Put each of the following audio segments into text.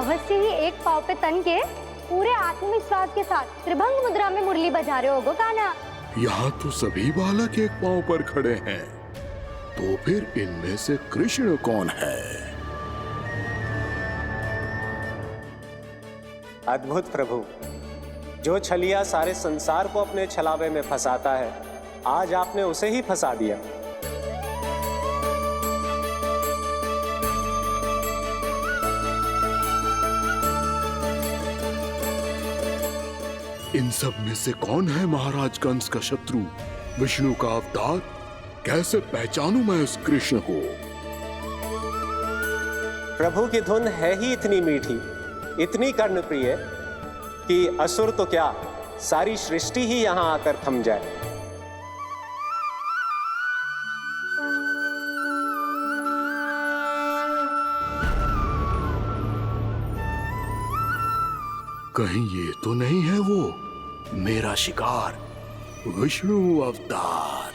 अवश्य ही एक पाव पे तन के पूरे आत्मविश्वास के साथ त्रिभंग मुद्रा में मुरली बजा रहे होगो कान्हा। यहाँ तो सभी बालक एक पांव पर खड़े हैं, तो फिर इनमें से कृष्ण कौन है? अद्भुत प्रभु, जो छलिया सारे संसार को अपने छलावे में फंसाता है, आज आपने उसे ही फंसा दिया। इन सब में से कौन है महाराज कंस का शत्रु, विष्णु का अवतार? कैसे पहचानूं मैं उस कृष्ण को? प्रभु की धुन है ही इतनी मीठी, इतनी कर्णप्रिय कि असुर तो क्या, सारी सृष्टि ही यहां आकर थम जाए। कहीं ये तो नहीं है वो मेरा शिकार, विष्णु अवतार?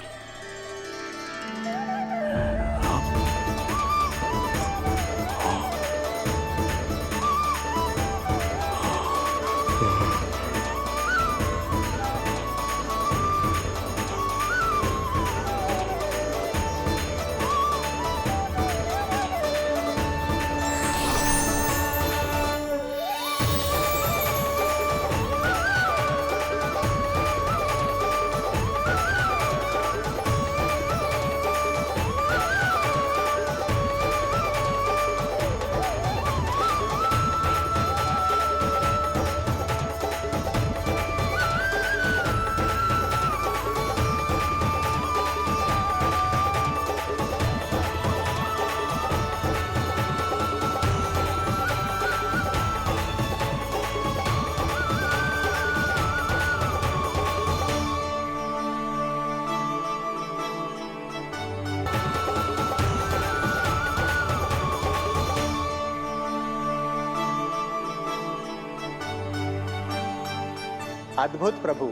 अद्भुत प्रभु,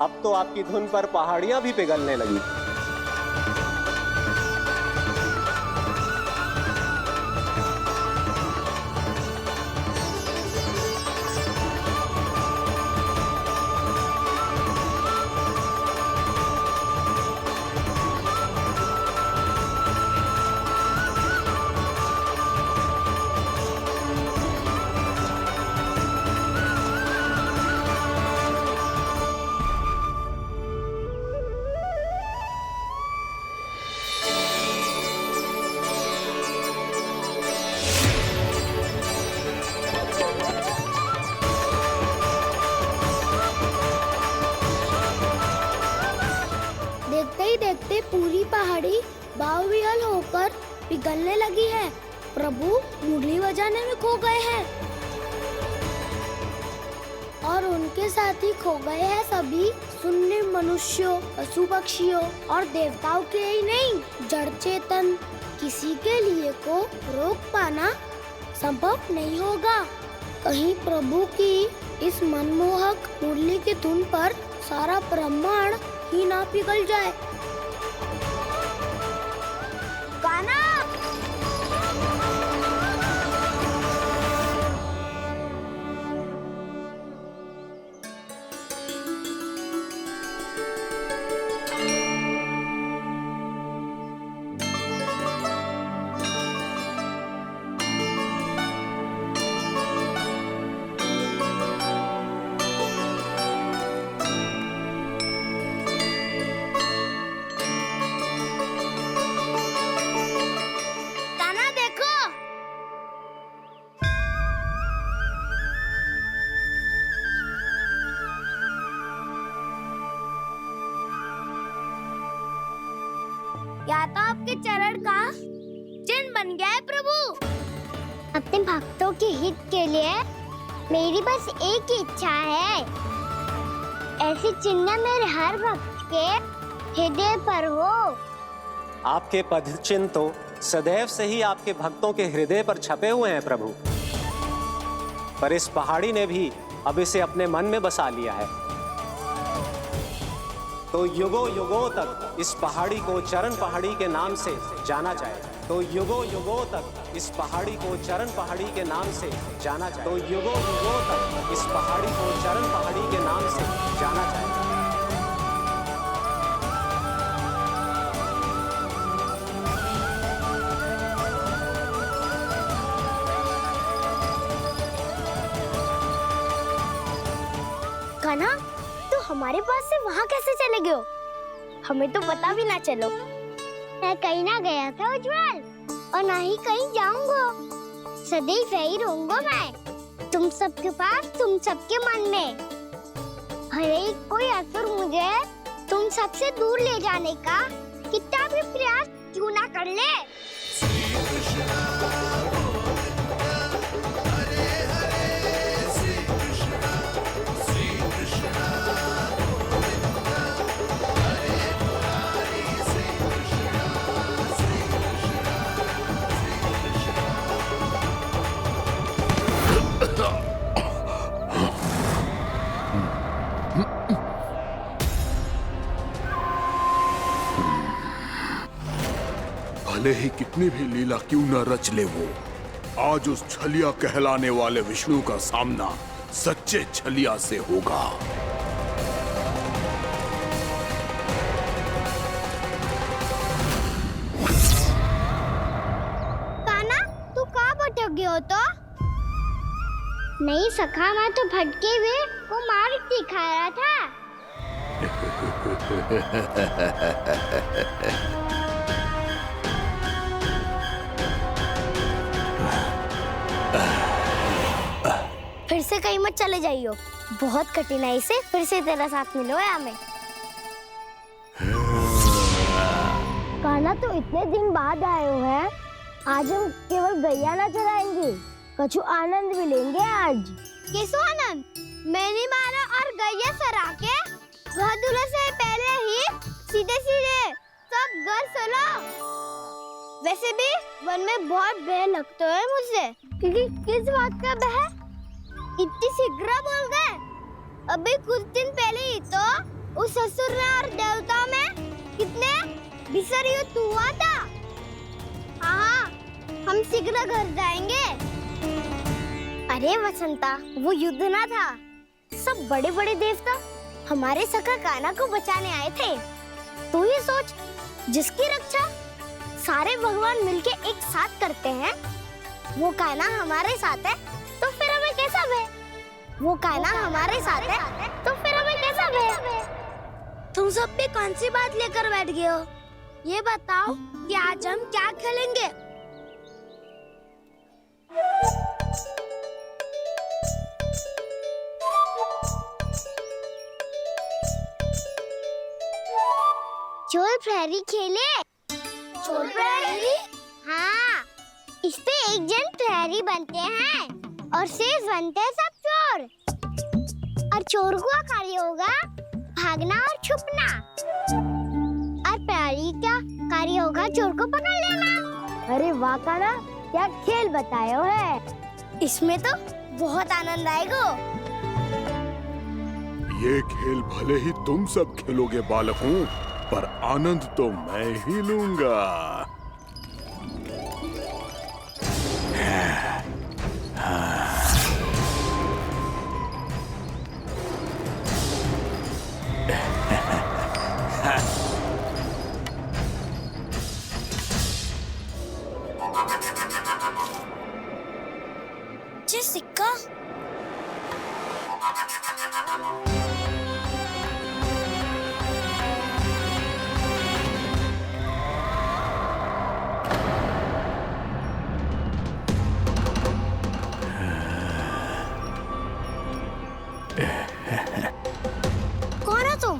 अब तो आपकी धुन पर पहाड़ियां भी पिघलने लगी। देखते ही देखते पूरी पहाड़ी बावविहल होकर पिघलने लगी है। प्रभु मुरली बजाने में खो गए हैं और उनके साथ ही खो गए हैं सभी सुनने मनुष्यों, पशु पक्षियों और देवताओं के ही नहीं, जड़ चेतन किसी के लिए को रोक पाना संभव नहीं होगा। कहीं प्रभु की इस मनमोहक मुरली की धुन पर सारा ब्रह्मांड ही ना पिघल जाए। कान्हा! या तो आपके चरण का चिन्ह बन गया है प्रभु। अपने भक्तों के हित के लिए मेरी बस एक ही इच्छा है, ऐसी चिन्ह मेरे हर भक्त के हृदय पर हो। आपके पद चिन्ह तो सदैव से ही आपके भक्तों के हृदय पर छपे हुए हैं प्रभु, पर इस पहाड़ी ने भी अब इसे अपने मन में बसा लिया है, तो युगों युगों तक इस पहाड़ी को चरण पहाड़ी के नाम से जाना जाएगा। तो युगों युगों तक इस पहाड़ी को चरण पहाड़ी के नाम से जाना जाए। तो युगों युगों तक इस पहाड़ी को चरण पहाड़ी के नाम से जाना जाएगा। कान्हा, तू हमारे पास से वहाँ कैसे चले गए हो? हमें तो पता भी ना चलो। मैं कहीं ना गया था उज्जवल, और ना ही कहीं जाऊंगा। सदैव यही रहूंगा मैं, तुम सबके पास, तुम सबके मन में। भले ही कोई असुर मुझे तुम सबसे दूर ले जाने का कितना भी प्रयास क्यों ना कर ले। भले ही कितनी भी लीला क्यों न रच ले वो, आज उस छलिया कहलाने वाले विष्णु का सामना सच्चे छलिया से होगा। कान्हा, तू कहाँ भटक गए हो तो? नहीं सखा, मैं तो भटके हुए को मार्ग दिखा रहा था। फिर से कहीं मत चले जाइयो, बहुत कठिनाई से फिर से तेरा साथ मिलो है हमें। कान्हा, तो इतने दिन बाद आए हो हैं, आज हम केवल गैया ना चराएंगे, कछु आनंद भी लेंगे आज। किसो आनंद? मैंने मारा और गैया सरा के वह दूल्हे से पहले ही सीधे सीधे सब घर चलो। वैसे भी वन में बहुत भय लगता है मुझे। क्योंकि किस बात का भय? इतनी शीघ्र बोल गए। अभी कुछ दिन पहले ही तो उस असुर में और देवताओं में कितने भीषण युद्ध हुआ था। हाँ, हम शीघ्र घर जाएंगे। अरे वसंता, वो युद्ध ना था, सब बड़े बड़े देवता हमारे सखा कान्हा को बचाने आए थे। तू ही सोच, जिसकी रक्षा सारे भगवान मिलके एक साथ करते हैं, वो कान्हा हमारे साथ है, तो फिर हमें कैसा भय? वो कान्हा हमारे साथ है, तो फिर हमें कैसा भय? तुम सब भी कौन सी बात लेकर बैठ गए हो? ये बताओ कि आज हम क्या खेलेंगे? चोर प्रहरी खेले। चोर प्रहरी? हाँ, इस पे एक जन प्रहरी बनते हैं और शेष बनते हैं सब चोर। और चोर का कार्य होगा भागना और छुपना, और प्रहरी का कार्य होगा चोर को पकड़ लेना। अरे वाह कान्हा, क्या खेल बताए हो है। इसमें तो बहुत आनंद आएगा। ये खेल भले ही तुम सब खेलोगे बालकों, पर आनंद तो मैं ही लूंगा। ये सिक्का कौन हो तुम?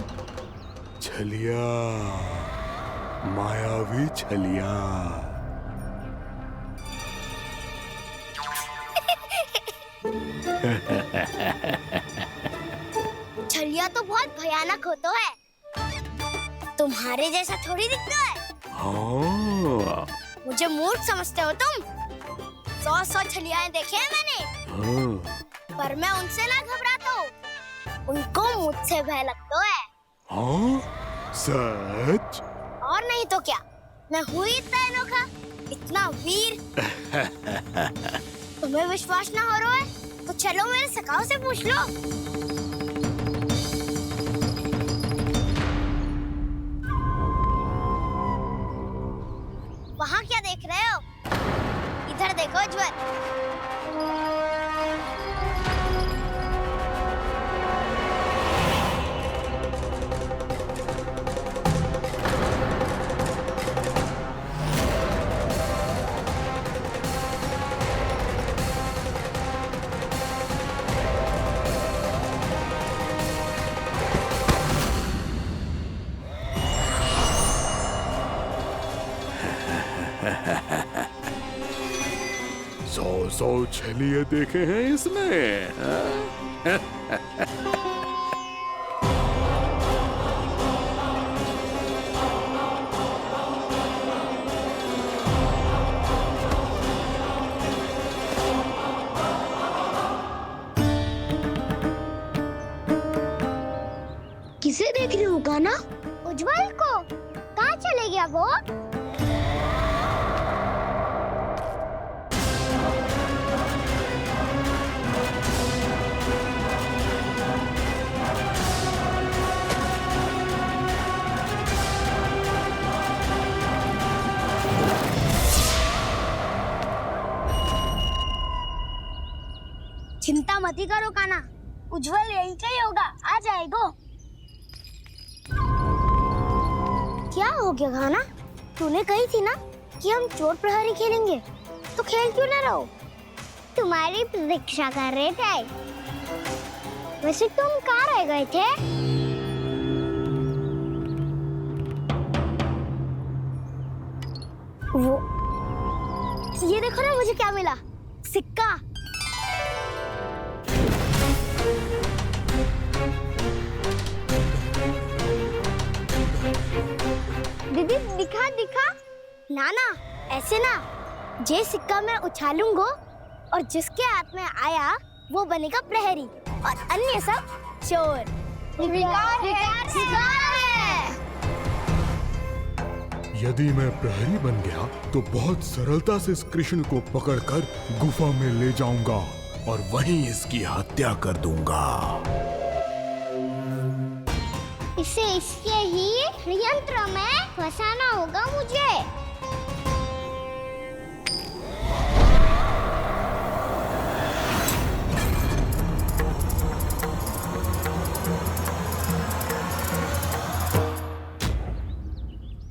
छलिया, मायावी छलिया। छलिया तो बहुत भयानक होता है, तुम्हारे जैसा थोड़ी दिखता है। हाँ। मुझे मूर्ख समझते हो तुम? 100 छलियाएं देखे हैं मैंने। हाँ। पर मैं उनसे ना घबराता हूँ, उनको मुझसे भय लगता है। हाँ? सच? और नहीं तो क्या, मैं हूँ इतना अनोखा इतना वीर। तुम्हें विश्वास ना हो रहा है तो चलो मेरे सखाओं से पूछ लो। वहाँ क्या देख रहे हो? इधर देखो उज्जवल। सौ छलिए देखे हैं इसने। किसे देख रही हो कान्हा? उज्जवल को। कहाँ चले गया वो? चिंता मत करो कान्हा, उज्जवल यहीं का ही होगा, आ जाएगा। क्या हो गया कान्हा? तूने कही थी ना कि हम चोर प्रहरी खेलेंगे, तो खेल क्यों ना रहो? तुम्हारी प्रतीक्षा कर रहे थे। वैसे तुम कहाँ रह गए थे? वो ये देखो ना, मुझे क्या मिला? सिक्का। दीदी दिखा दिखा। ना ना, ऐसे ना। जे सिक्का मैं उछालूंगा और जिसके हाथ में आया वो बनेगा प्रहरी और अन्य सब चोर। शिकार है। यदि मैं प्रहरी बन गया तो बहुत सरलता से इस कृष्ण को पकड़कर गुफा में ले जाऊंगा और वहीं इसकी हत्या कर दूंगा। इसे इसके ही यंत्र में फंसाना होगा मुझे।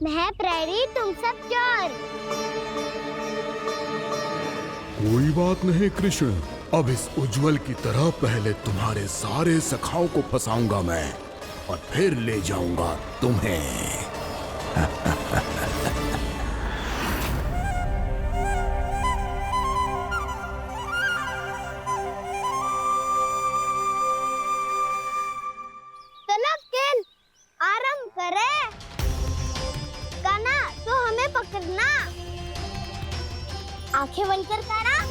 मैं प्रहरी, तुम सब चोर। कोई बात नहीं कृष्ण, अब इस उज्जवल की तरह पहले तुम्हारे सारे सखाओं को फंसाऊंगा मैं और फिर ले जाऊंगा तुम्हें। चलो खेल आरंभ करें। कान्हा, तो हमें पकड़ना। आंखें बंद कर कान्हा।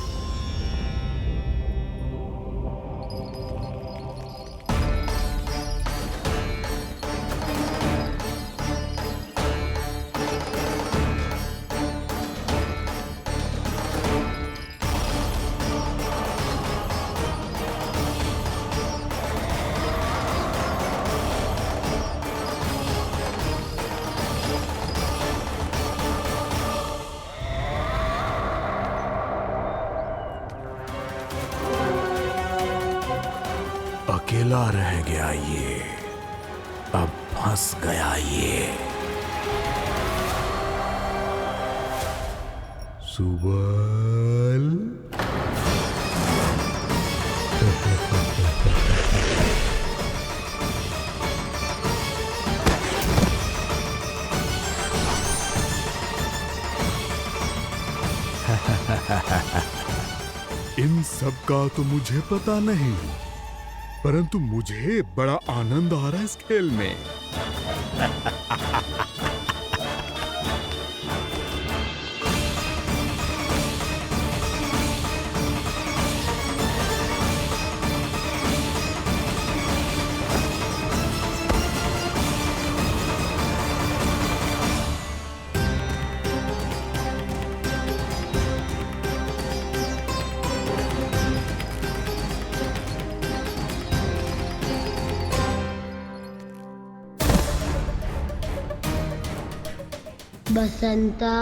अकेला रह गया ये, अब फंस गया ये। सुबल। इन सब का तो मुझे पता नहीं, परंतु मुझे बड़ा आनंद आ रहा है इस खेल में। बसंता,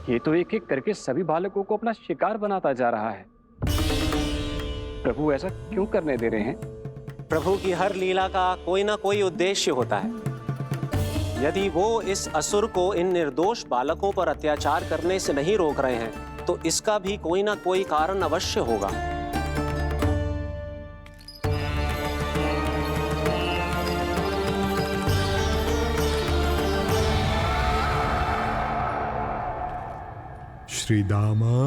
ये तो एक एक करके सभी बालकों को अपना शिकार बनाता जा रहा है। प्रभु ऐसा क्यों करने दे रहे हैं? प्रभु की हर लीला का कोई ना कोई उद्देश्य होता है। यदि वो इस असुर को इन निर्दोष बालकों पर अत्याचार करने से नहीं रोक रहे हैं तो इसका भी कोई ना कोई कारण अवश्य होगा। श्री दामा,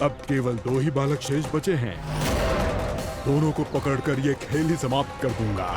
अब केवल 2 ही बालक शेष बचे हैं। दोनों को पकड़कर ये खेल ही समाप्त कर दूंगा।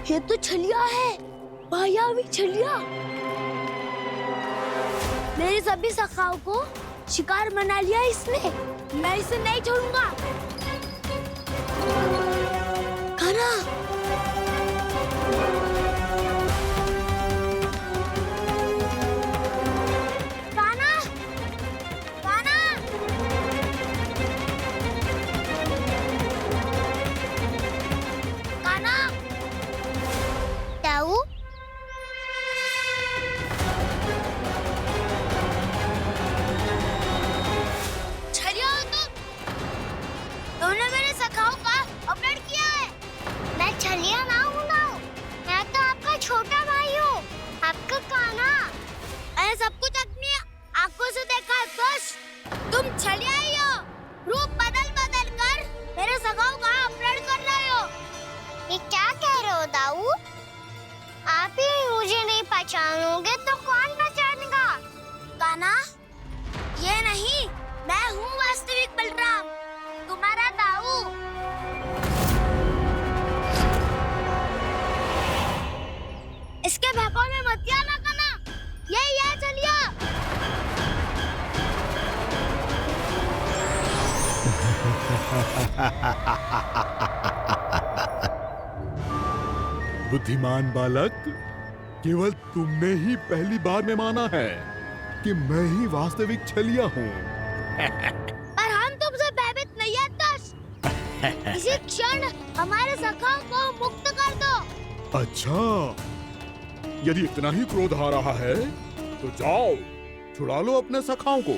ये तो छलिया है, मायावी छलिया। मेरे सभी सखाओं को शिकार बना लिया इसने। मैं इसे नहीं छोड़ूंगा। कान्हा, कान्हा, कान्हा। कान्हा, ताऊ, छलिया हो तुमने मेरे सखाओं का अपहरण किया है। मैं छलिया ना हूँ ना, मैं तो आपका छोटा भाई हूँ, आपका कान्हा। मैंने सब कुछ अपनी आंखों से देखा है। बस तुम छलिया ही हो। रूप बदल बदल कर मेरे सखाओं का अपहरण कर रहे हो। ये क्या कह रहे हो दाऊ? आप ही मुझे नहीं पहचानोगे तो कौन पहचानेगा? कान्हा, ये नहीं, मैं हूँ वास्तविक बलराम, तुम्हारा दाऊ। इसके भौंकों में मत आना कान्हा, ये चलिए। बुद्धिमान बालक, केवल तुमने ही पहली बार में माना है कि मैं ही वास्तविक छलिया हूँ। पर हम तुमसे भयभीत नहीं है दस। इसी क्षण हमारे सखाओं को मुक्त कर दो। अच्छा, यदि इतना ही क्रोध आ रहा है तो जाओ, छुड़ा लो अपने सखाओं को।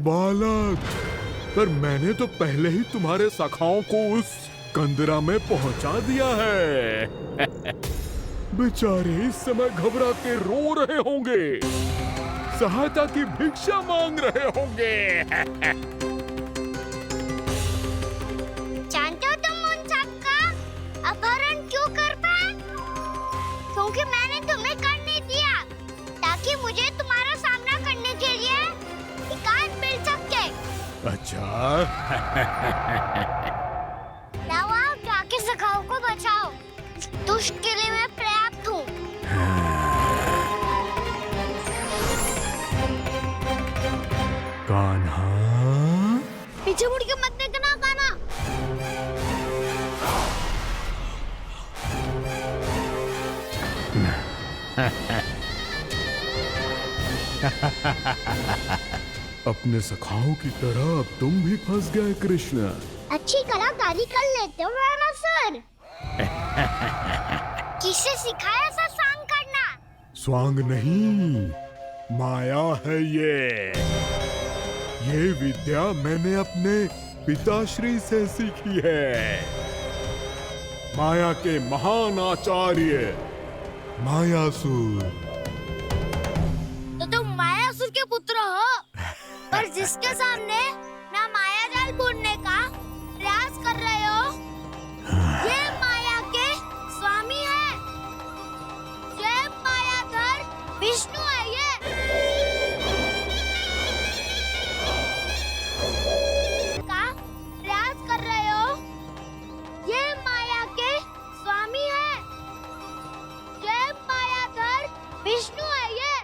बालक, पर मैंने तो पहले ही तुम्हारे सखाओं को उस कंदरा में पहुंचा दिया है। बेचारे इस समय घबरा के रो रहे होंगे, सहायता की भिक्षा मांग रहे होंगे। जानते हो तुम उन सबका अपहरण क्यों कर पाए? क्योंकि मैंने तुम्हें कर नहीं दिया, ताकि मुझे तुम्हारा सामना करने के लिए हिकायत मिल सके। अच्छा। जाओ, आप जाके सखाओं को बचाओ। दुष्ट के लिए मैं पर्याप्त हूँ। कान्हा, पीछे मुड़ के मत देखना कान्हा। अपने सखाओं की तरह अब तुम भी फंस गए कृष्ण। अच्छी कलाकारी कर लेते हो रावणासुर। किसे सिखाया ऐसा स्वांग करना? स्वांग नहीं, माया है ये विद्या मैंने अपने पिताश्री से सीखी है। माया के महान आचार्य मायासुर। तो तुम मायासुर के पुत्र हो, पर जिसके सामने ना माया जाल बुनने का प्रयास कर रहे हो, ये माया के स्वामी है। ये मायाधर विष्णु है। ये का प्रयास कर रहे हो, ये माया के स्वामी है। ये मायाधर विष्णु है। ये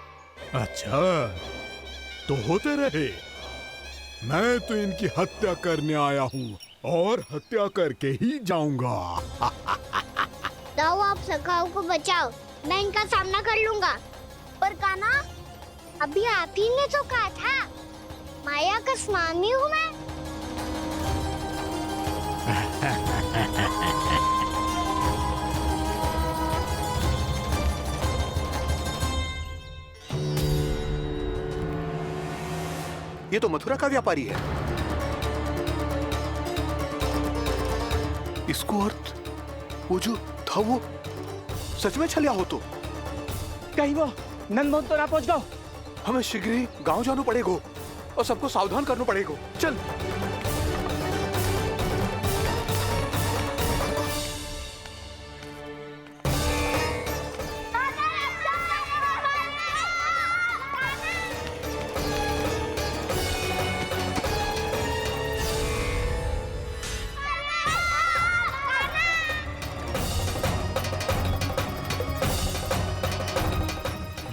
अच्छा, तो होते रहे। मैं तो इनकी हत्या करने आया हूँ और हत्या करके ही जाऊंगा। जाओ, आप सखाओं को बचाओ, मैं इनका सामना कर लूंगा। पर कान्हा, अभी आप ही ने तो कहा था माया का स्वामी हूँ मैं। ये तो मथुरा का व्यापारी है। इसको अर्थ वो जो था वो सच में छलिया हो तो कहीं वो नंदमोहन तो ना पहुंच गो। हमें शीघ्र ही गांव जाना पड़ेगा और सबको सावधान करना पड़ेगा। चल।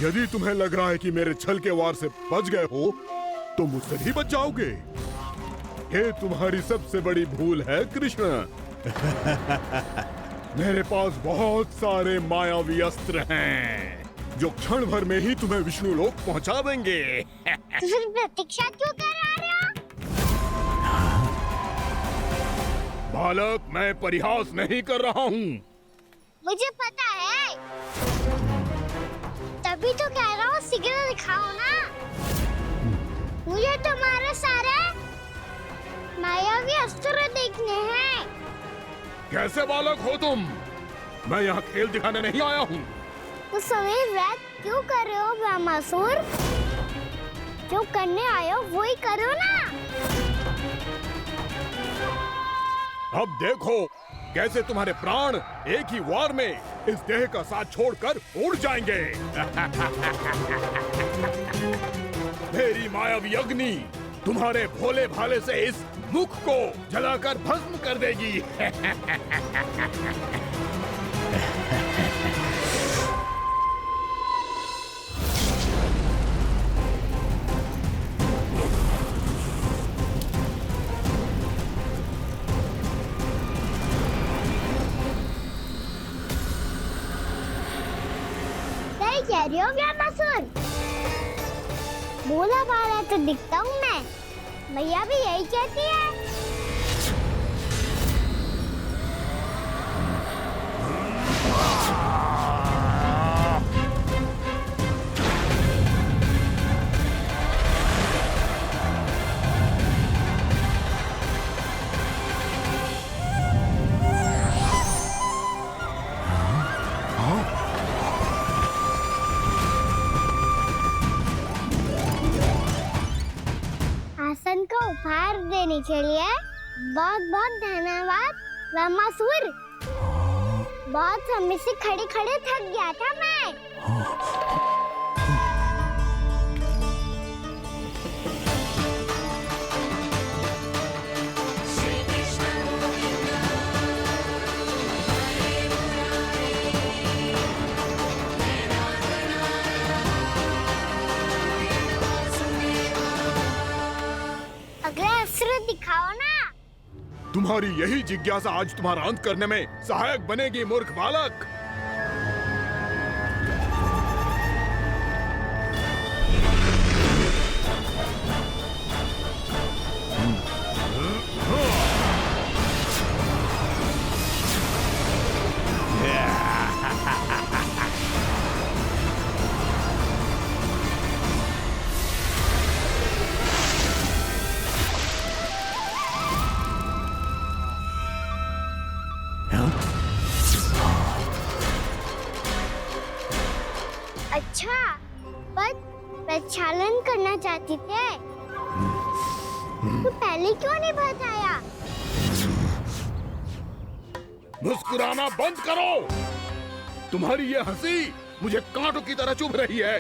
यदि तुम्हें लग रहा है कि मेरे छल के वार से बच गए हो तो मुझसे भी बच जाओगे। ये तुम्हारी सबसे बड़ी भूल है कृष्ण। मेरे पास बहुत सारे मायावी अस्त्र हैं जो क्षण भर में ही तुम्हें विष्णु लोक पहुंचा देंगे। तो फिर प्रतीक्षा क्यों कर रहे हो? बालक, मैं परिहास नहीं कर रहा हूँ। मुझे पता है, तभी तो कह रहा हूँ शीघ्र दिखाओ ना। मुझे तुम्हारे सारे मायावी अस्त्र देखने हैं। कैसे बालक हो तुम? मैं यहाँ खेल दिखाने नहीं आया हूँ। तो समय व्यर्थ क्यों कर रहे हो ब्रह्मासुर? जो करने आए हो वही करो ना। अब देखो कैसे तुम्हारे प्राण एक ही वार में इस देह का साथ छोड़कर उड़ जाएंगे। मेरी मायावी अग्नि तुम्हारे भोले भाले से इस मुख को जलाकर भस्म कर देगी। सही कह रही हो व्यामासुर। भोला भाला तो दिखता हूँ मैं, भैया भी यही कहती है। आसन को उपहार देने के लिए बहुत बहुत धन्यवाद व्यामासुर। बहुत समय से खड़े खड़े थक गया था मैं। अगला अस्त्र दिखाओ ना। तुम्हारी यही जिज्ञासा आज तुम्हारा अंत करने में सहायक बनेगी मूर्ख बालक। अच्छा, पर प्रक्षालन करना चाहती थे तो पहले क्यों नहीं बताया? मुस्कुराना बंद करो। तुम्हारी ये हंसी मुझे कांटों की तरह चुभ रही है।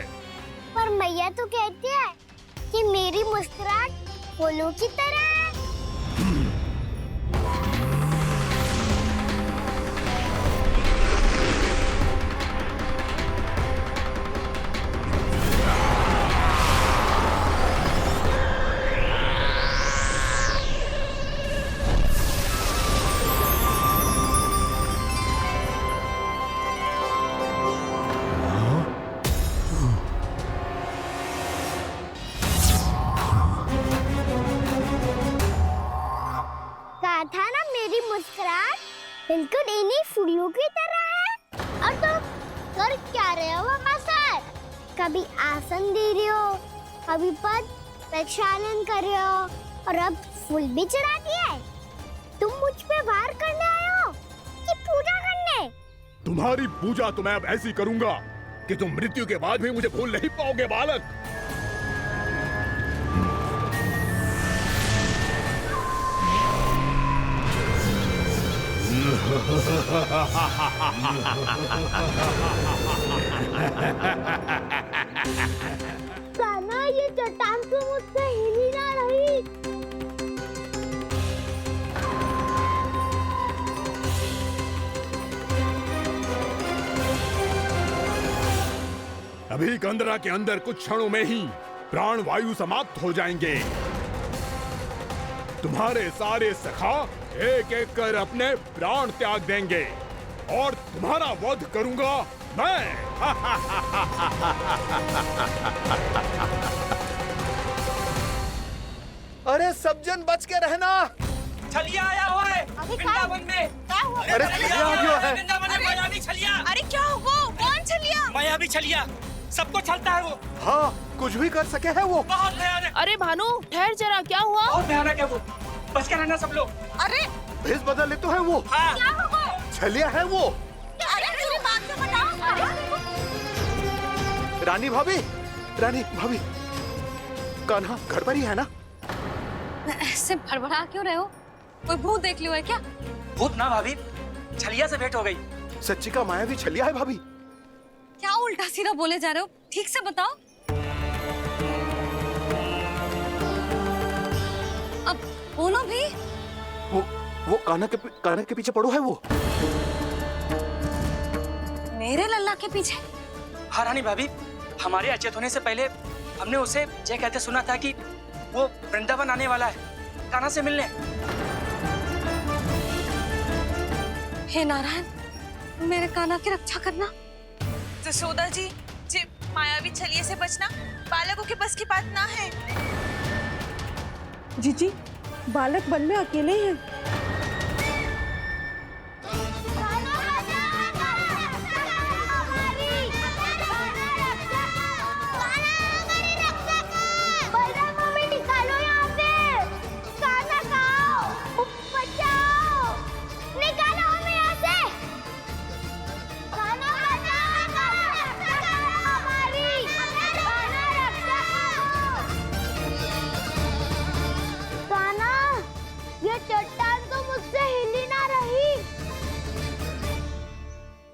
पर मैया तो कहती है कि मेरी मुस्कुराहट फूलों की तरह है। कहा था ना मेरी मुस्कुराहट बिल्कुल इन्हीं फूलों की तरह है। और तुम कर क्या रहे हो व्यामासुर? कभी आसन दे रहे हो, कभी पद प्रक्षालन कर रहे हो और अब फूल भी चढ़ा दिए। तुम मुझ पे वार करने आए हो कि पूजा करने? तुम्हारी पूजा तो मैं अब ऐसी करूंगा कि तुम मृत्यु के बाद भी मुझे भूल नहीं पाओगे बालक। कान्हा, ये चट्टान तो मुझसे हिल ही ना रही। अभी कंदरा के अंदर कुछ क्षणों में ही प्राण वायु समाप्त हो जाएंगे। तुम्हारे सारे सखा एक एक कर अपने प्राण त्याग देंगे और तुम्हारा वध करूंगा मैं। अरे सब जन बच के रहना। छलिया आया हुआ है वृंदावन में। अरे छलिया आ गया है। वृंदावन में मायावी छलिया। अरे क्या हुआ? कौन छलिया? मायावी छलिया, सबको छलता है वो। हाँ, कुछ भी कर सके है वो। बहुत भयानक। अरे भानु ठहर जरा, क्या हुआ? बहुत भयानक है वो, बच के रहना सब लोग। अरे भेष बदल ले तो है वो। हाँ। क्या हुआ? छलिया है वो। अरे पूरी बात तो बताओ। रानी भाभी, रानी भाभी, कान्हा घर पर ही है ना? ऐसे भड़बड़ा क्यों रहे हो? कोई भूत देख लियो है क्या? भूत ना भाभी, छलिया से भेंट हो गई। सच्ची का मायावी छलिया है भाभी। क्या उल्टा सीधा बोले जा रहे हो? ठीक से बताओ। अब बोलो भी। वो कान्हा के पीछे पड़ो है वो। मेरे लल्ला के पीछे? हाँ रानी भाभी, हमारे अचेत होने से पहले हमने उसे ये कहते सुना था कि वो वृंदावन आने वाला है कान्हा से मिलने। हे नारायण, मेरे कान्हा की रक्षा करना। जसोदा जी, मायावी छलिए से बचना बालकों के बस की बात ना है। जीजी, बालक वन में अकेले हैं।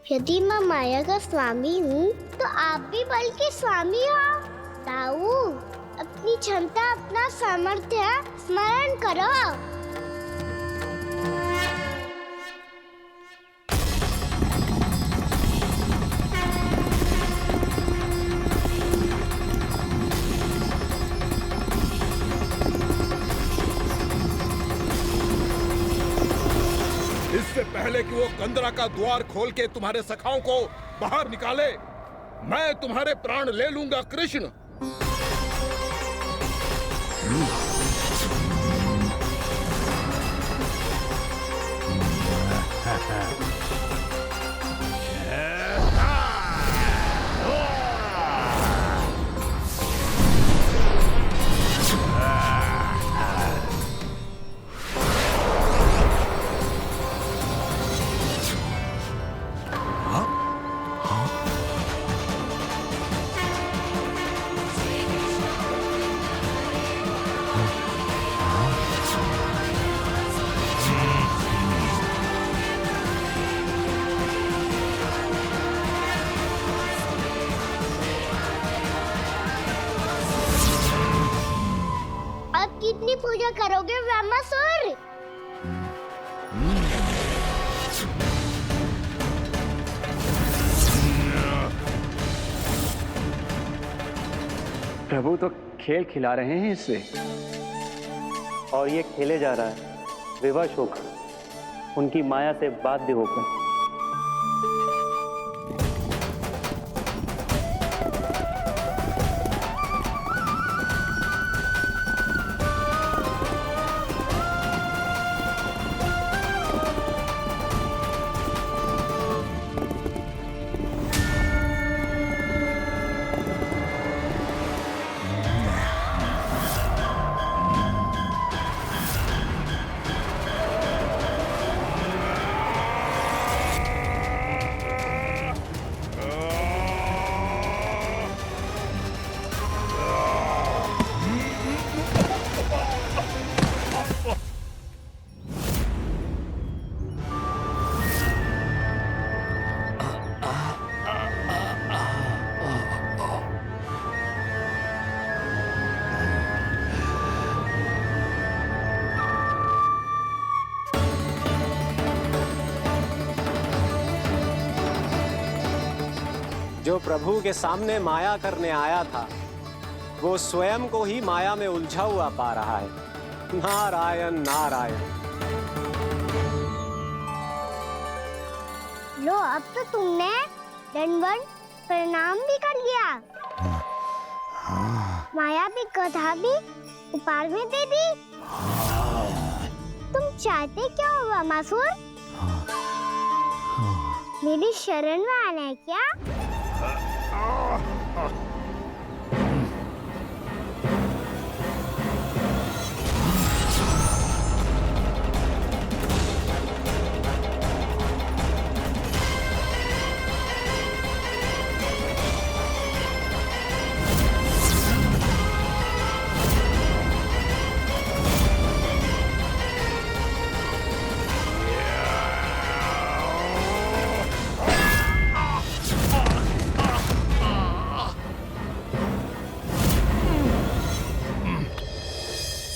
यदि मैं माया का स्वामी हूँ तो आप भी बल के स्वामी हो। ताऊ, अपनी क्षमता, अपना सामर्थ्य स्मरण करो। इससे पहले कि वो कंदरा का द्वार खोल के तुम्हारे सखाओं को बाहर निकाले, मैं तुम्हारे प्राण ले लूंगा कृष्ण। कितनी पूजा करोगे ब्रह्मासुर? प्रभु तो खेल खिला रहे हैं इससे, और ये खेले जा रहा है विवश होकर, उनकी माया से बाध्य होकर। जो प्रभु के सामने माया करने आया था, वो स्वयं को ही माया में उलझा हुआ पा रहा है। नारायण नारायण। लो, अब तो तुमने दंडवत प्रणाम भी कर लिया, माया भी कथा भी उपहार में दे दी। तुम चाहते क्या हो ब्रह्मासुर? मेरी शरण में आना है क्या?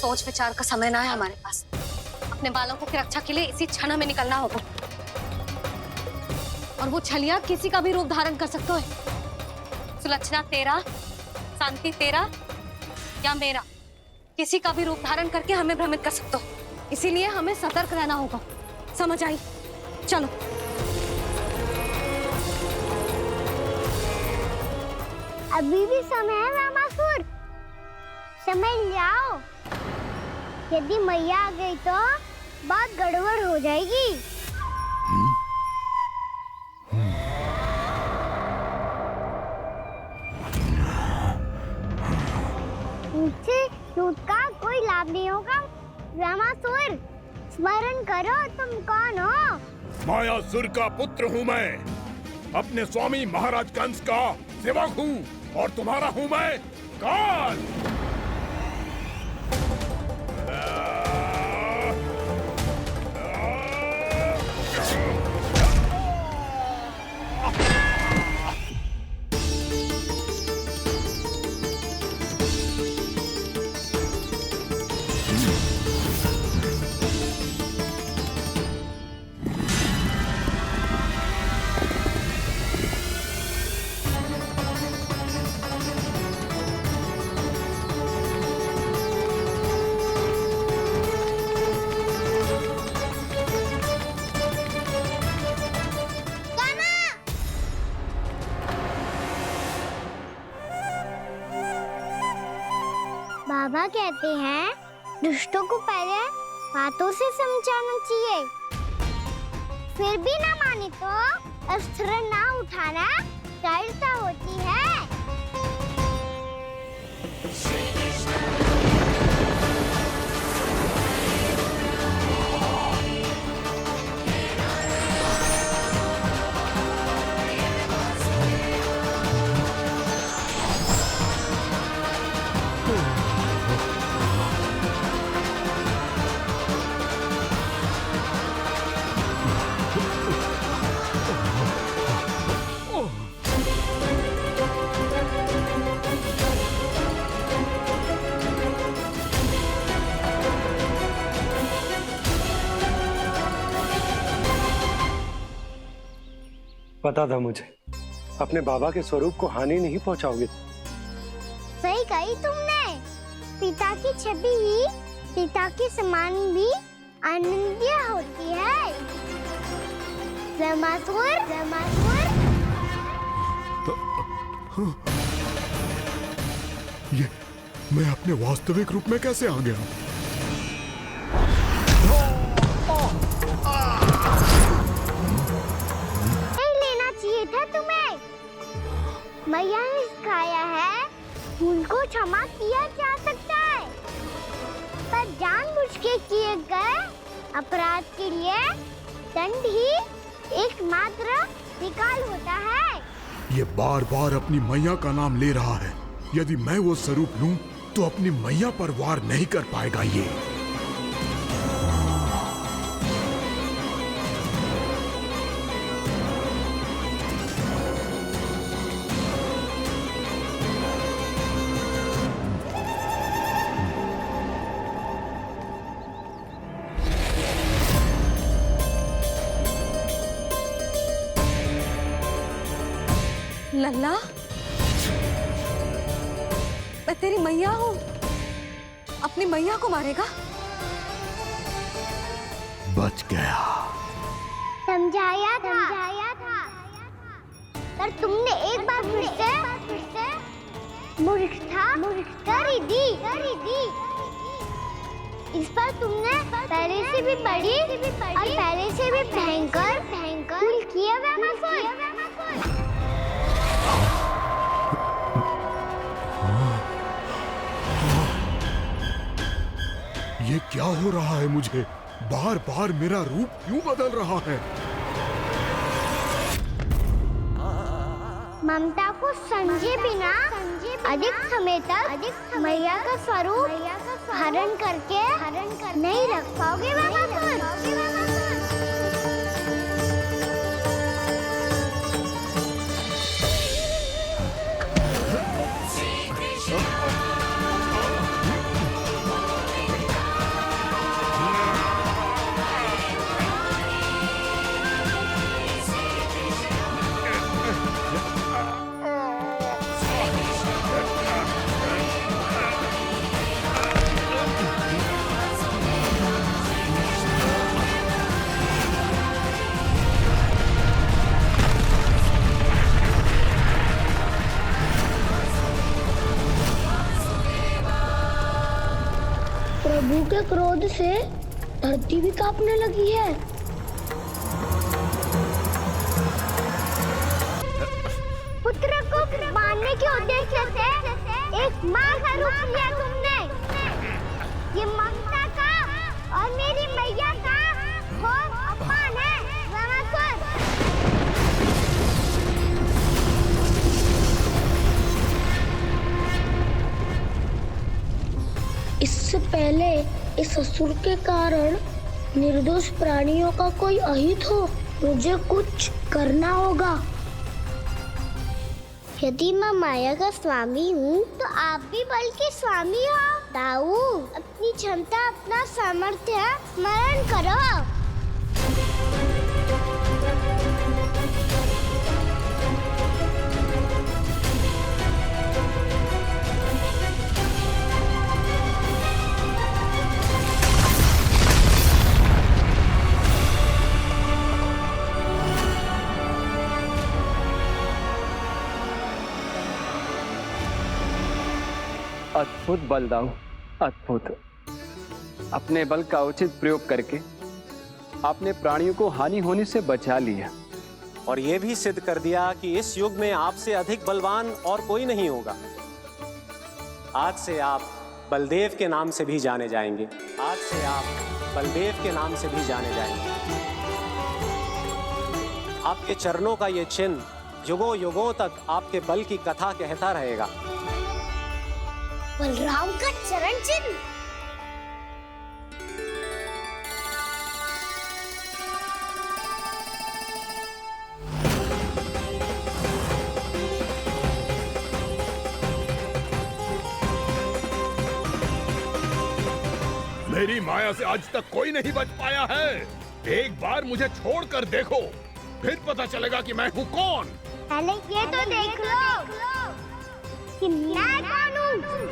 सोच विचार का समय ना है हमारे पास। अपने बालकों की रक्षा के लिए इसी क्षण में निकलना होगा। और वो छलिया किसी का भी रूप धारण कर सकते हो। सुलक्षणा तेरा, शांति तेरा या मेरा, किसी का भी रूप धारण करके हमें भ्रमित कर सकते हो। इसीलिए हमें सतर्क रहना होगा। समझ आई? चलो। अभी भी समय है रामासुर, समझ जाओ। यदि मैया आ गई तो बात गड़बड़ हो जाएगी। मुझसे झूठ का कोई लाभ नहीं होगा। रामासुर, स्मरण करो तुम कौन हो। मायासुर का पुत्र हूँ मैं, अपने स्वामी महाराज कंस का सेवक हूँ, और तुम्हारा हूँ मैं काल। बाबा कहते हैं दुष्टों को पहले बातों से समझाना चाहिए, फिर भी ना माने तो अस्त्र ना उठाना दृढ़ता होती है। पता था मुझे, अपने बाबा के स्वरूप को हानि नहीं पहुंचाओगे। सही कही तुमने। पिता की छवि ही पिता के समान भी आनंदीय होती है। रामासुर, रामासुर। ये मैं अपने वास्तविक रूप में कैसे आ गया? मैया ने सिखाया है भूल को क्षमा किया जा सकता है, पर जानबूझ के किए गए अपराध के लिए दंड ही एकमात्र विकल्प होता है। ये बार बार अपनी मैया का नाम ले रहा है। यदि मैं वो स्वरूप लूं तो अपनी मैया पर वार नहीं कर पाएगा ये। लल्ला, मैं तेरी मैया हूँ, अपनी मैया को मारेगा? बच गया। समझाया था, पर तुमने एक बार फिर से मूर्खता कर ही दी। इस पर तुमने पहले से भी बड़ी और पहले से भी भयंकर भूल किया रामासुर। ये क्या हो रहा है मुझे? बार बार मेरा रूप क्यों बदल रहा है? ममता को समझे बिना अधिक समय तक मैया का स्वरूप हरण करके नहीं रख पाओगे रामासुर। प्रभु के क्रोध से धरती भी कांपने लगी है। पुत्र को मारने के उद्देश्य से एक माँ का रूप लिया तुमने। ये ममता का और मेरी मैया का घोर अपमान है रामासुर। इससे पहले इस असुर के कारण निर्दोष प्राणियों का कोई अहित हो, मुझे कुछ करना होगा। यदि मैं माया का स्वामी हूँ तो आप भी बल के स्वामी हो। दाऊ, अपनी क्षमता अपना सामर्थ्य स्मरण करो। अद्भुत बलदाऊ, अद्भुत। अपने बल का उचित प्रयोग करके आपने प्राणियों को हानि होने से बचा लिया और ये भी सिद्ध कर दिया कि इस युग में आपसे अधिक बलवान और कोई नहीं होगा। आज से आप बलदेव के नाम से भी जाने जाएंगे। आज से आप बलदेव के नाम से भी जाने जाएंगे। आपके चरणों का ये चिन्ह युगों युगों तक आपके बल की कथा कहता रहेगा। बलराम का चरण चिन्ह। मेरी माया से आज तक कोई नहीं बच पाया है। एक बार मुझे छोड़कर देखो, फिर पता चलेगा कि मैं हूँ कौन। पहले ये तो देख लो कि मैं कौन हूँ।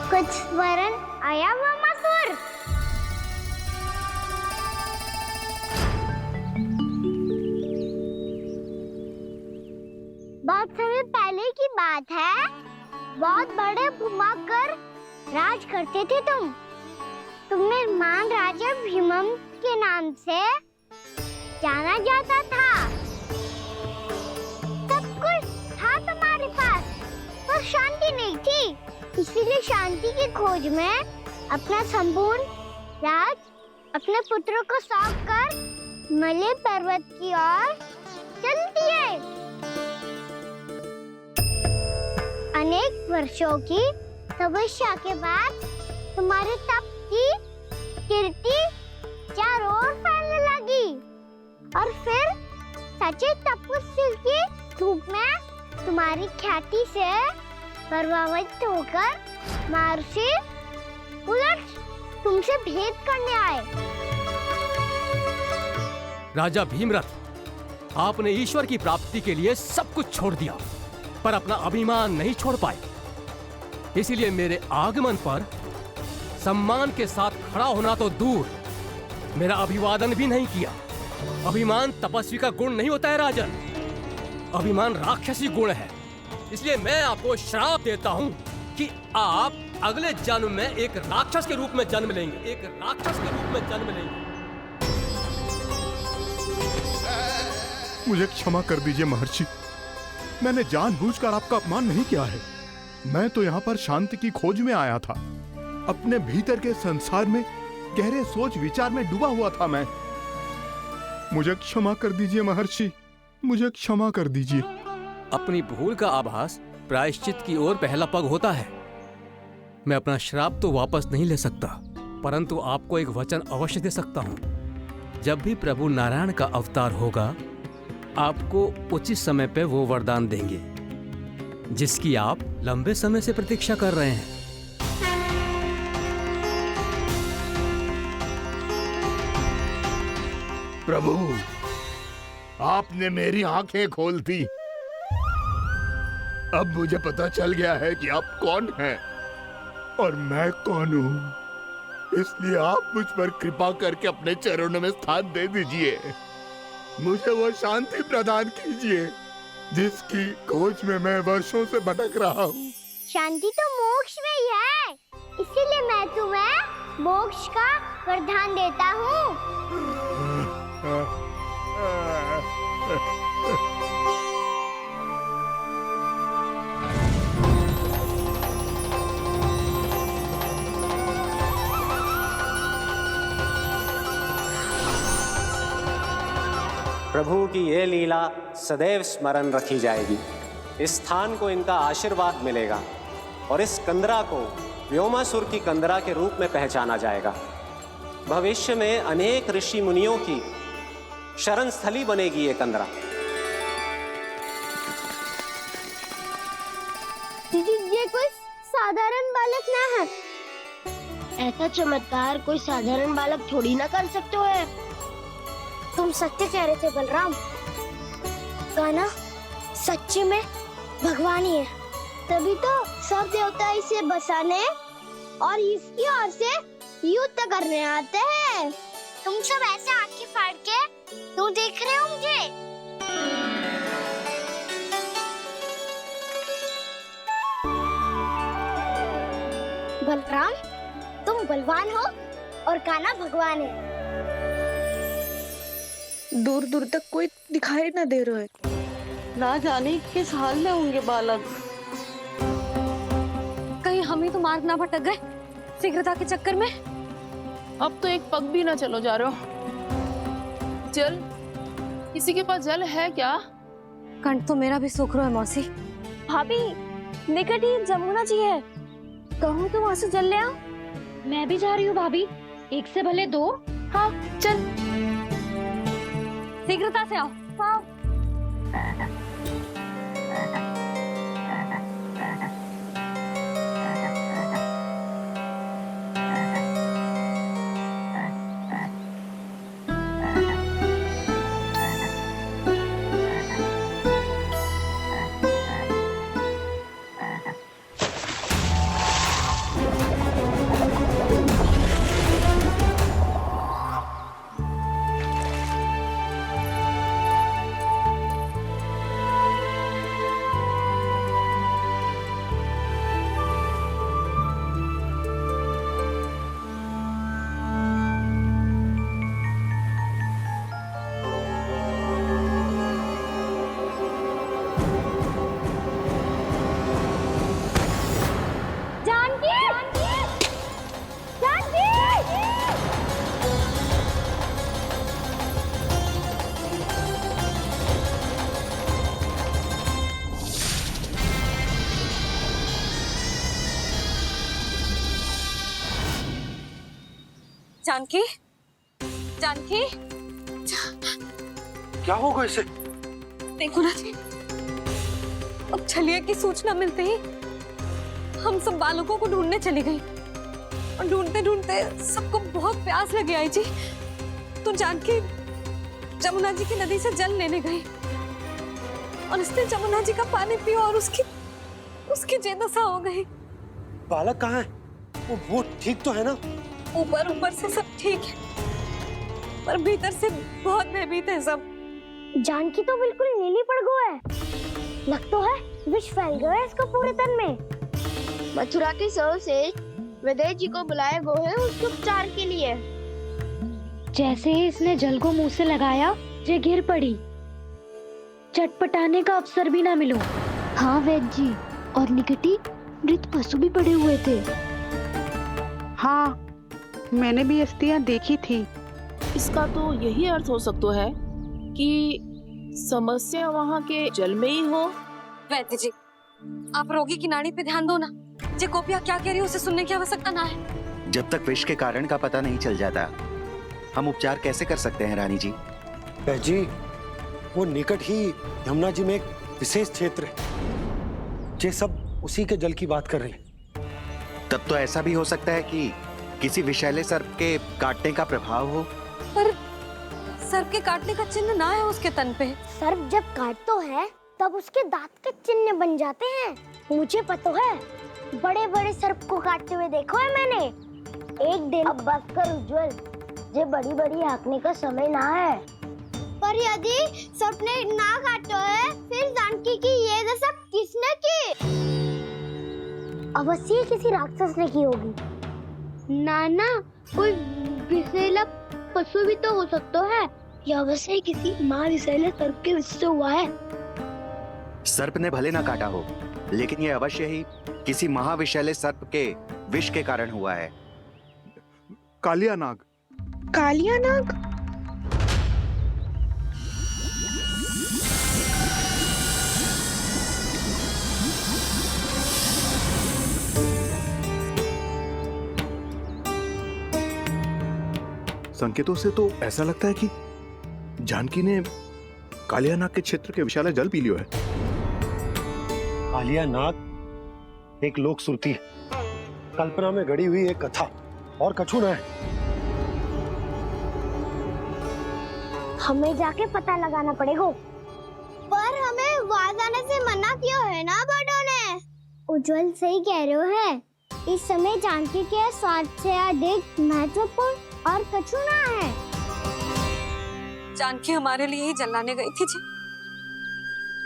कुछ वरन आया वामासुर। बहुत समय पहले की बात है। बहुत बड़े भूमाकर राज करते थे तुम। तुम्हें मान राजा भीमम के नाम से जाना जाता था। सब कुछ था तुम्हारे पास, पर शांति नहीं थी। इसीलिए शांति की खोज में अपना संपूर्ण राज अपने पुत्रों को सौंप कर हिमालय पर्वत की ओर चल दिए। अनेक वर्षों की तपस्या के बाद तुम्हारे तप की कीर्ति चारों ओर फैलने लगी और फिर सच्चे तपस्वी के रूप में तुम्हारी ख्याति से प्रभावित होकर महर्षि उलट तुमसे भेंट करने आए। राजा भीमरथ, आपने ईश्वर की प्राप्ति के लिए सब कुछ छोड़ दिया, पर अपना अभिमान नहीं छोड़ पाए। इसीलिए मेरे आगमन पर सम्मान के साथ खड़ा होना तो दूर, मेरा अभिवादन भी नहीं किया। अभिमान तपस्वी का गुण नहीं होता है राजन, अभिमान राक्षसी गुण है। इसलिए मैं आपको श्राप देता हूँ कि आप अगले जन्म में एक राक्षस के रूप में जन्म लेंगे, एक राक्षस के रूप में जन्म लेंगे। मुझे क्षमा कर दीजिए महर्षि, मैंने जानबूझकर आपका अपमान नहीं किया है। मैं तो यहाँ पर शांति की खोज में आया था। अपने भीतर के संसार में गहरे सोच विचार में डूबा हुआ था मैं। मुझे क्षमा कर दीजिए महर्षि, मुझे क्षमा कर दीजिए। अपनी भूल का आभास प्रायश्चित की ओर पहला पग होता है। मैं अपना श्राप तो वापस नहीं ले सकता, परंतु आपको एक वचन अवश्य दे सकता हूँ। जब भी प्रभु नारायण का अवतार होगा, आपको उचित समय पे वो वरदान देंगे जिसकी आप लंबे समय से प्रतीक्षा कर रहे हैं। प्रभु, आपने मेरी आंखें खोल दी। अब मुझे पता चल गया है कि आप कौन हैं और मैं कौन हूं। इसलिए आप मुझ पर कृपा करके अपने चरणों में स्थान दे दीजिए। मुझे वो शांति प्रदान कीजिए जिसकी खोज में मैं वर्षों से भटक रहा हूँ। शांति तो मोक्ष में ही है, इसीलिए मैं तुम्हें मोक्ष का वरदान देता हूँ। प्रभु की ये लीला सदैव स्मरण रखी जाएगी। इस स्थान को इनका आशीर्वाद मिलेगा और इस कंदरा को व्योमासुर की कंदरा के रूप में पहचाना जाएगा। भविष्य में अनेक ऋषि मुनियों की शरण स्थली बनेगी ये कंदरा। दीदी, ये कोई साधारण बालक ना है। ऐसा चमत्कार कोई साधारण बालक थोड़ी ना कर सकते है। तुम सत्य कह रहे थे बलराम, गाना सच्ची में भगवान ही है। तभी तो सब देवता इसे बसाने और इसकी ओर से युद्ध करने आते हैं। तुम सब ऐसे आंखें फाड़ के क्यों देख रहे हो मुझे? बलराम, तुम बलवान हो और कान्हा भगवान है। दूर दूर तक कोई दिखाई न दे रहा है। ना जाने किस हाल में होंगे बालक। कहीं हम ही तो मार्ग ना भटक गए शीघ्रता के चक्कर में। अब तो एक पग भी ना चलो जा रहे हो। जल, किसी के पास जल है क्या? कंठ तो मेरा भी सूख रहा है मौसी। भाभी, निकट ही जमुना जी है, कहूँ तो वहाँ से जल ले आओ। मैं भी जा रही हूँ भाभी, एक से भले दो। हाँ चल, शीघ्रता से आओ। हाँ। जानकी, जानकी, क्या होगा इसे? देखो ना जी, अब छलिया की सूचना मिलते ही हम सब बालकों को ढूंढने चली गई और ढूंढते ढूंढते सबको बहुत प्यास लगी आई जी। तो जानकी जमुना जी की नदी से जल लेने गई और उसने जमुना जी का पानी पिया और उसकी जेदशा हो गई। बालक कहाँ है? वो ठीक तो है ना? ऊपर से सब ठीक है, पर भीतर से बहुत भयभीत है सब। जानकी तो बिल्कुल नीली पड़ गया है। लग तो है विष फैल गया है इसका पूरे तन में। मथुरा के सर्वश्रेष्ठ विदेह जी को बुलाए गए हैं उसके उपचार के लिए। जैसे ही इसने जल को मुंह से लगाया, ये गिर पड़ी। चटपटाने का अवसर भी ना मिलो। हाँ वैद्य जी, और निकटी मृत पशु भी पड़े हुए थे। हाँ, मैंने भी अस्थियां देखी थी। इसका तो यही अर्थ हो सकता है कि समस्या वहाँ के जल में ही हो। वैद्य जी, आप रोगी की नाड़ी पे ध्यान दो ना। जे गोपिया क्या कह रही है उसे सुनने की आवश्यकता ना है। जब तक विष के कारण का पता नहीं चल जाता, हम उपचार कैसे कर सकते हैं रानी जी? जी, वो निकट ही यमुना जी में एक विशेष क्षेत्र है, ये सब उसी के जल की बात कर रहे हैं। तब तो ऐसा भी हो सकता है कि किसी विषैले सर्प के काटने का प्रभाव हो। पर सर्प के काटने का चिन्ह ना है उसके तन पे। सर्प जब काटता है तब उसके दांत के चिन्ह बन जाते हैं। मुझे पता है, बड़े बड़े सर्प को काटते हुए देखो है मैंने। एक दिन अब बस कर उज्जवल, ये बड़ी बड़ी हाँकने का समय ना है। पर यदि सर्प ने ना काटा है, फिर जानकी की ये दशा किसने की? अवश्य किसी राक्षस ने की होगी। नाना, कोई विषैला पशु भी तो हो सकता है। यह अवश्य किसी महाविषैले सर्प के विष से हुआ है। सर्प ने भले ना काटा हो, लेकिन यह अवश्य ही किसी महाविषैले सर्प के विष के कारण हुआ है। कालिया नाग। कालिया नाग? संकेतों से तो ऐसा लगता है कि जानकी ने कालिया नाग के क्षेत्र के विशाल जल पी लियो है। कालिया नाग एक लोक श्रुति है, कल्पना में गढ़ी हुई एक कथा, और कछु ना है। हमें जाके पता लगाना पड़ेगा। पर हमें वहां जाने से मना किया है ना बड़ों ने। उज्जवल सही कह रहे हो है। इस समय जानकी के स्वार्थ से अधिक महत्वपूर्ण और कछु ना है। जानकी हमारे लिए ही जलाने गई थी जी।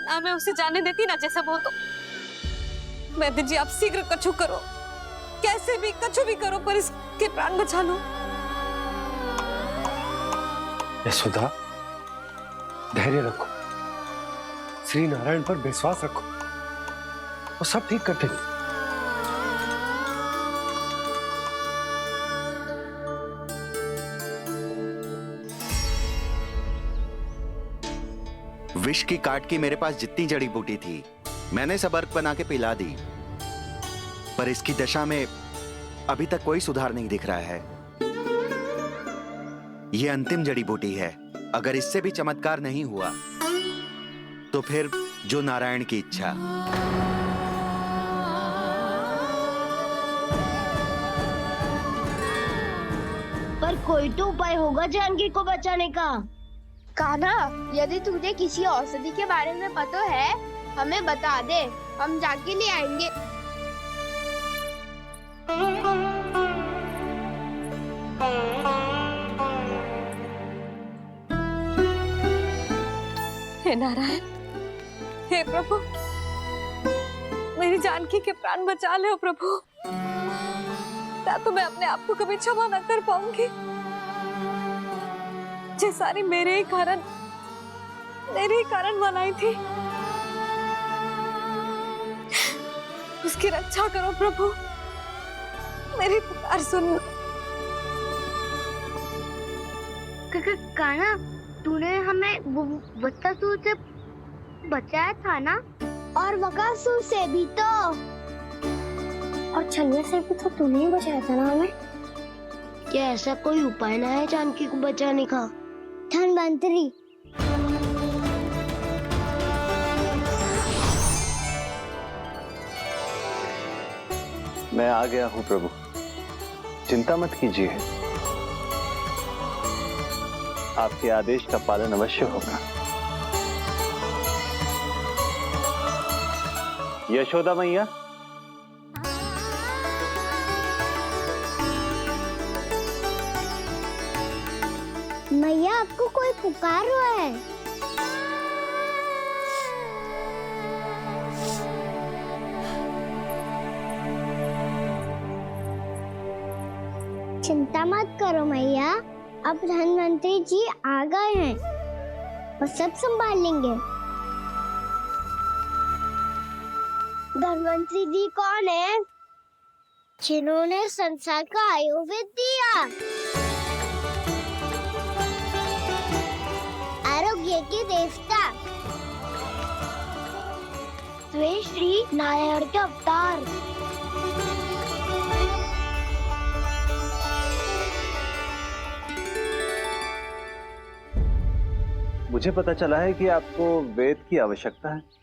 ना मैं उसे जाने देती ना जैसा वो तो। वैद्य जी, आप शीघ्र कछु करो, कैसे भी कछु भी करो, पर इसके प्राण बचा लो। यशोदा, धैर्य रखो, श्री नारायण पर विश्वास रखो, वो सब ठीक कर देंगे। विष की काट की मेरे पास जितनी जड़ी बूटी थी, मैंने सब अर्क बना के पिला दी, पर इसकी दशा में अभी तक कोई सुधार नहीं दिख रहा है। यह अंतिम जड़ी बूटी है। अगर इससे भी चमत्कार नहीं हुआ, तो फिर जो नारायण की इच्छा। पर कोई तो उपाय होगा जानकी को बचाने का। कान्हा, यदि तुझे किसी औषधि के बारे में पता है, हमें बता दे, हम जाके ले आएंगे। हे नारायण, हे प्रभु, मेरी जानकी के प्राण बचा ले प्रभु। क्या तो मैं अपने आप को कभी क्षमा न कर पाऊंगी। ये सारी मेरे ही कारण बनाई थी। उसकी रक्षा करो प्रभु, मेरी पुकार सुनो। कान्हा, तूने हमें बकासुर से बचाया था ना? और बकासुर से भी तो। और छलिया से भी तो तूने ही बचाया था ना हमें। क्या ऐसा कोई उपाय ना है जानकी को बचाने का? धनवंतरी, मैं आ गया हूं प्रभु, चिंता मत कीजिए, आपके आदेश का पालन अवश्य होगा। यशोदा मैया, मैया आपको कोई पुकार रहा है। चिंता मत करो मैया, अब धनवंतरी जी आ गए हैं, वो सब संभाल लेंगे। धन्वंतरी जी कौन है? जिन्होंने संसार का आयुर्वेद दिया, आरोग्य के देवता, वे श्री नारायण के अवतार। मुझे पता चला है कि आपको वेद की आवश्यकता है।